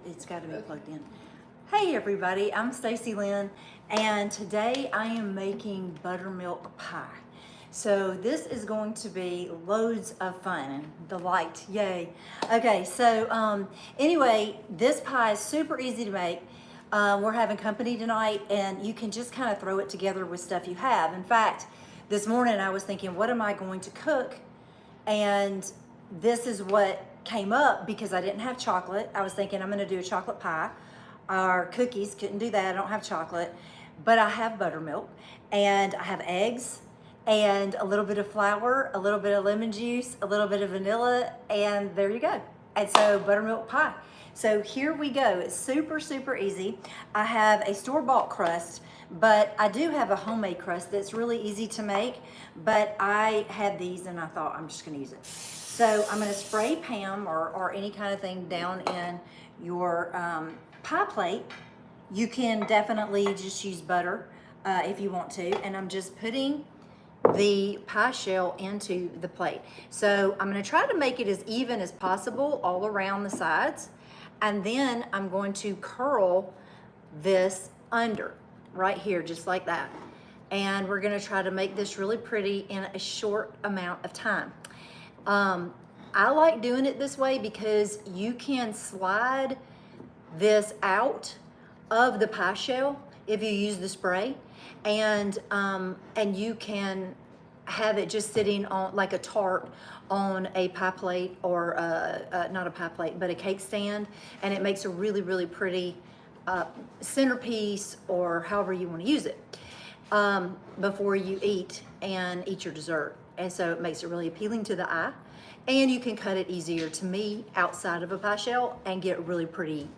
It's got to be plugged in. Hey everybody, I'm Stacy Lyn, and today I am making buttermilk pie. So this is going to be loads of fun and delight, yay. Okay, so anyway, this pie is super easy to make. We're having company tonight, and you can just kind of throw it together with stuff you have. In fact, this morning I was thinking, what am I going to cook? And this is what came up because I didn't have chocolate. I was thinking I'm gonna do a chocolate pie. Our cookies, couldn't do that, I don't have chocolate. But I have buttermilk, and I have eggs, and a little bit of flour, a little bit of lemon juice, a little bit of vanilla, and there you go. And so buttermilk pie. So here we go. It's super, super easy. I have a store-bought crust, but I do have a homemade crust that's really easy to make, but I had these and I thought I'm just gonna use it. So I'm gonna spray Pam or any kind of thing down in your pie plate. You can definitely just use butter if you want to, and I'm just putting the pie shell into the plate. So I'm gonna try to make it as even as possible all around the sides, and then I'm going to curl this under right here, just like that. And we're gonna try to make this really pretty in a short amount of time. I like doing it this way because you can slide this out of the pie shell if you use the spray, and you can have it just sitting on like a tart on a pie plate, or not a pie plate, but a cake stand, and it makes a really, really pretty centerpiece, or however you want to use it, before you eat your dessert. And so it makes it really appealing to the eye, and you can cut it easier to me outside of a pie shell and get really pretty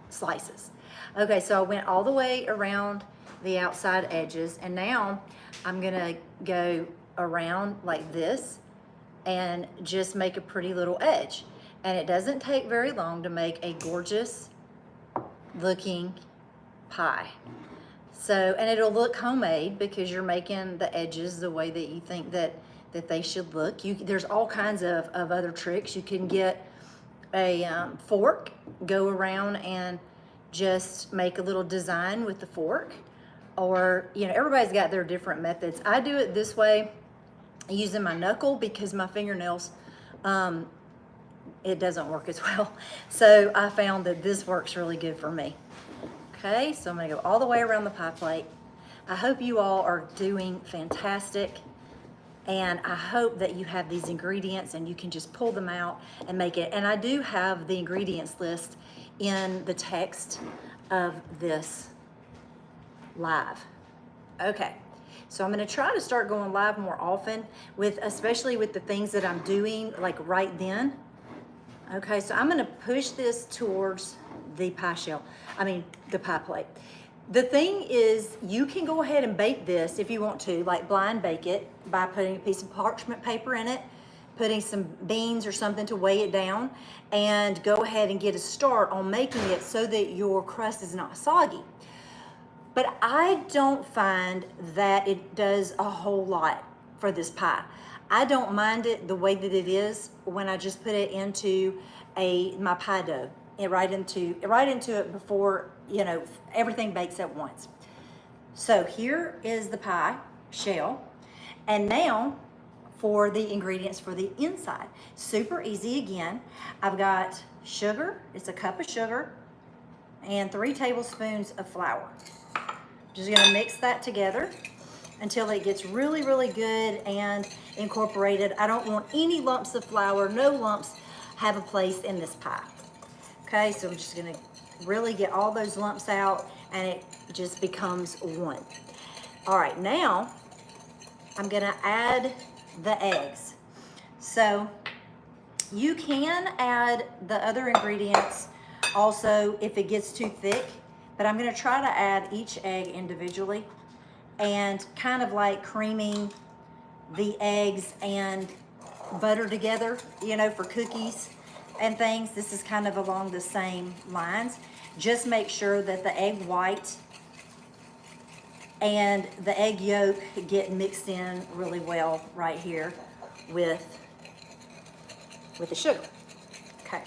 slices. Okay, so I went all the way around the outside edges, and now I'm gonna go around like this and just make a pretty little edge. And it doesn't take very long to make a gorgeous looking pie. So, and it'll look homemade because you're making the edges the way that you think that they should look. There's all kinds of other tricks. You can get a fork, go around and just make a little design with the fork, or everybody's got their different methods. I do it this way using my knuckle because my fingernails, it doesn't work as well. So I found that this works really good for me. Okay, so I'm gonna go all the way around the pie plate. I hope you all are doing fantastic, and I hope that you have these ingredients and you can just pull them out and make it. And I do have the ingredients list in the text of this live. Okay, so I'm gonna try to start going live more often, especially with the things that I'm doing like right then. Okay, so I'm gonna push this towards the pie shell, the pie plate. The thing is, you can go ahead and bake this if you want to, like blind bake it by putting a piece of parchment paper in it, putting some beans or something to weigh it down, and go ahead and get a start on making it so that your crust is not soggy. But I don't find that it does a whole lot for this pie. I don't mind it the way that it is when I just put it into my pie dough, right into it before everything bakes at once. So here is the pie shell, and now for the ingredients for the inside. Super easy again. I've got sugar, it's a cup of sugar, and 3 tablespoons of flour. Just gonna mix that together until it gets really, really good and incorporated. I don't want any lumps of flour. No lumps have a place in this pie. Okay, so I'm just gonna really get all those lumps out, and it just becomes one. All right, now I'm gonna add the eggs. So you can add the other ingredients also if it gets too thick, but I'm gonna try to add each egg individually and kind of like creaming the eggs and butter together, for cookies and things. This is kind of along the same lines. Just make sure that the egg white and the egg yolk get mixed in really well right here with the sugar. Okay.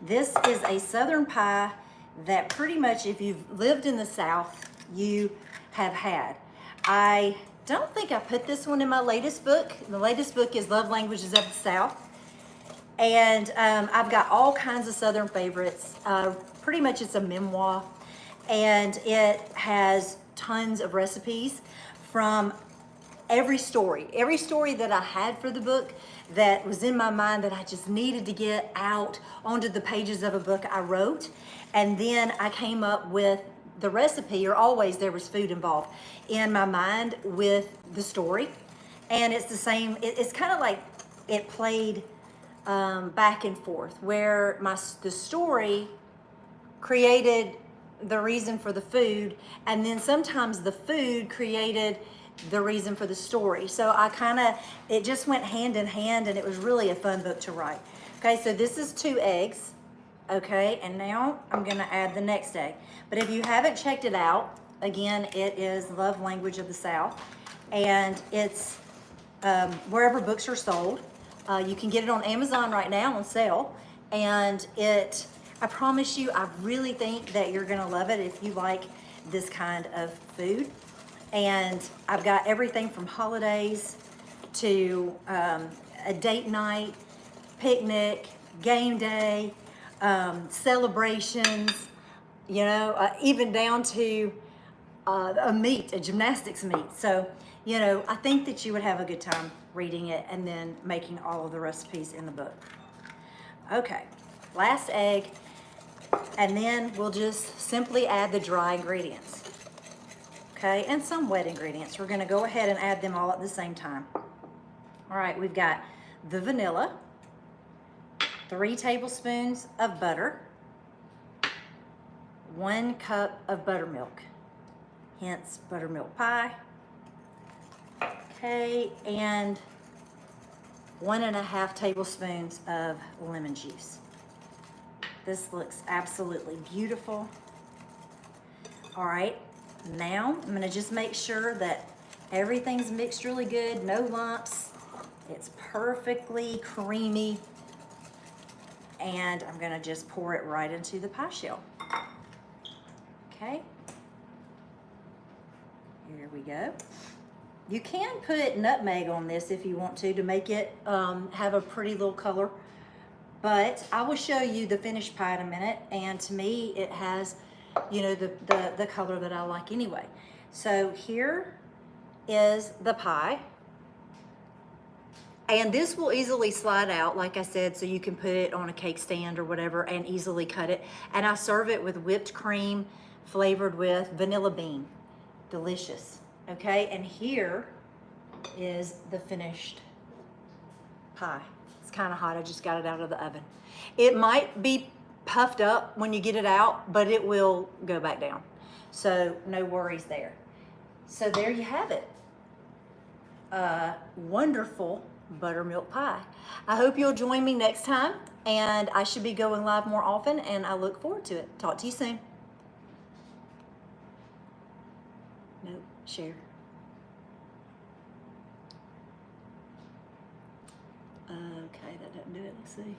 This is a Southern pie that pretty much, if you've lived in the South, you have had. I don't think I put this one in my latest book. The latest book is Love Languages of the South. And I've got all kinds of Southern favorites. Pretty much it's a memoir, and it has tons of recipes from every story that I had for the book that was in my mind that I just needed to get out onto the pages of a book I wrote. And then I came up with the recipe, or always there was food involved in my mind with the story. And it's the same, it's kind of like it played back and forth, where the story created the reason for the food, and then sometimes the food created the reason for the story. So it just went hand in hand, and it was really a fun book to write. Okay, so this is 2 eggs. Okay, and now I'm gonna add the next egg. But if you haven't checked it out, again, it is Love Language of the South, and it's wherever books are sold. You can get it on Amazon right now on sale, and I promise you, I really think that you're gonna love it if you like this kind of food. And I've got everything from holidays to a date night, picnic, game day, celebrations, you know, even down to a gymnastics meet. So, you know, I think that you would have a good time reading it and then making all of the recipes in the book. Okay, last egg, and then we'll just simply add the dry ingredients. Okay, and some wet ingredients. We're gonna go ahead and add them all at the same time. All right, we've got the vanilla, 3 tablespoons of butter, 1 cup of buttermilk, hence buttermilk pie. Okay, and 1.5 tablespoons of lemon juice. This looks absolutely beautiful. All right, now I'm gonna just make sure that everything's mixed really good, no lumps. It's perfectly creamy. And I'm gonna just pour it right into the pie shell. Okay, here we go. You can put nutmeg on this if you want to make it have a pretty little color, but I will show you the finished pie in a minute, and to me it has, you know, the color that I like anyway. So here is the pie. And this will easily slide out, like I said, so you can put it on a cake stand or whatever and easily cut it. And I serve it with whipped cream flavored with vanilla bean. Delicious, okay? And here is the finished pie. It's kind of hot, I just got it out of the oven. It might be puffed up when you get it out, but it will go back down. So no worries there. So there you have it. Wonderful buttermilk pie. I hope you'll join me next time, and I should be going live more often, and I look forward to it. Talk to you soon. Nope, share. Okay, that doesn't do it. Let's see.